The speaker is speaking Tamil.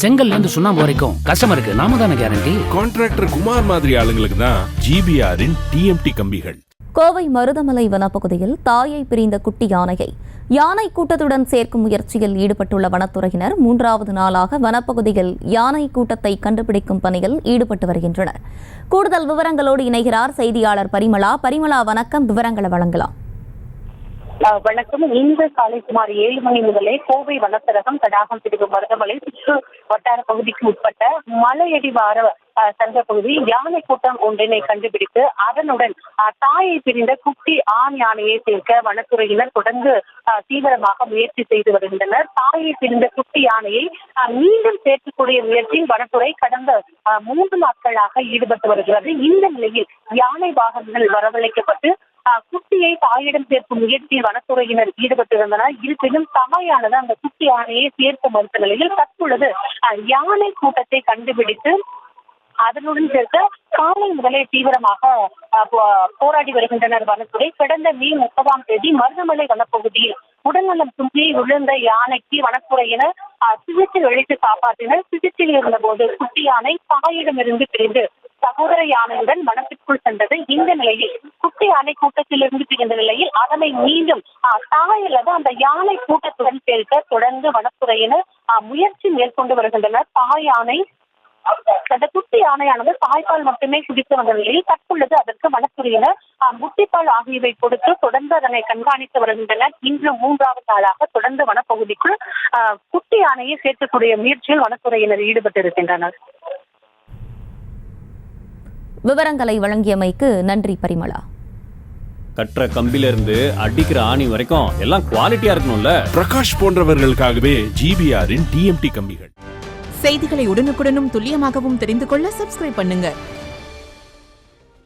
செங்கல்ல இருந்து சுண்ணாம்பு வரைக்கும் கஸ்டமருக்கு நாம தானே கேரண்டி. கான்ட்ராக்டர் குமார் மாதிரி ஆளுங்களுக்கு தான் ஜிபிஆரின் டிஎம்டி கம்பிகள். கோவை மருதமலை வனப்பகுதியில் தாயை பிரிந்த குட்டி யானையை யானை கூட்டத்துடன் சேர்க்கும் முயற்சியில் ஈடுபட்டுள்ள வனத்துறையினர் 3வது நாளாக வனப்பகுதியில் யானை கூட்டத்தை கண்டுபிடிக்கும் பணியில் ஈடுபட்டு வருகின்றனர். கூடுதல் விவரங்களோடு இணைகிறார் செய்தியாளர் பரிமளா. வணக்கம், விவரங்களை வழங்கலாம். வணக்கம். இன்று காலை சுமார் 7 மணி முதலே கோவை வனச்சரகம் தடாகம் பிரிவு மருதமலை சுற்று வட்டார பகுதிக்கு உட்பட்ட மலையடிவார சங்க பகுதியில் யானை கூட்டம் ஒன்றினை கண்டுபிடித்து அதனுடன் தாயை பிரிந்த குட்டி ஆண் யானையை சேர்க்க வனத்துறையினர் தொடர்ந்து தீவிரமாக முயற்சி செய்து வருகின்றனர். தாயை பிரிந்த குட்டி யானையை மீண்டும் சேர்க்கக்கூடிய முயற்சியில் வனத்துறை கடந்த 3 நாட்களாக ஈடுபட்டு வருகிறது. இந்த நிலையில் யானை வாகனங்கள் வரவழைக்கப்பட்டு குட்டியை தாயிடம் சேர்க்கும் முயற்சியில் வனத்துறையினர் ஈடுபட்டிருந்தனர். இருப்பினும் தாயானது அந்த குட்டி யானையை சேர்க்க மறுத்த நிலையில் தற்பொழுது யானை கூட்டத்தை கண்டுபிடித்து அதனுடன் சேர்க்க காலை முதலே தீவிரமாக போராடி வருகின்றனர் வனத்துறை. கடந்த மே 30ஆம் தேதி மருதமலை வனப்பகுதியில் உடல்நலம் குன்றி விழுந்த யானைக்கு வனத்துறையினர் சிகிச்சை அளித்து காப்பாற்றினர். சிகிச்சையில் இருந்த போது குட்டி யானை தாயிடமிருந்து பிரிந்து சகோதர யானையுடன் வனத்திற்குள் சென்றது. இந்த நிலையில் குட்டி யானை கூட்டத்திலிருந்து பிரிந்த நிலையில் அதனை மீண்டும் தாய் அல்லது அந்த யானை கூட்டத்துடன் சேர்க்க தொடர்ந்து வனத்துறையினர் முயற்சி மேற்கொண்டு வருகின்றனர். தாய் யானை அந்த குட்டி யானையானது தாய்ப்பால் மட்டுமே குடித்து வந்த நிலையில் தற்பொழுது அதற்கு வனத்துறையினர் முட்டிப்பால் ஆகியவை கொடுத்து தொடர்ந்து அதனை கண்காணித்து வருகின்றனர். இன்று 3வது நாளாக தொடர்ந்து வனப்பகுதிக்குள் குட்டி யானையை சேர்க்கக்கூடிய முயற்சியில் வனத்துறையினர் ஈடுபட்டிருக்கின்றனர். விவரங்களை வழங்கியமைக்கு நன்றி பரிமளா. கற்ற கம்பில இருந்து அடிக்கிற ஆணி வரைக்கும் எல்லாம் குவாலிட்டியா இருக்கணும்ல. பிரகாஷ் போன்றவர்களுக்காகவே ஜிபிஆரின் டிஎம்டி கம்பிகள். செய்திகளை உடனுக்குடனும் துல்லியமாகவும் தெரிந்து கொள்ள சப்ஸ்கிரைப் பண்ணுங்க.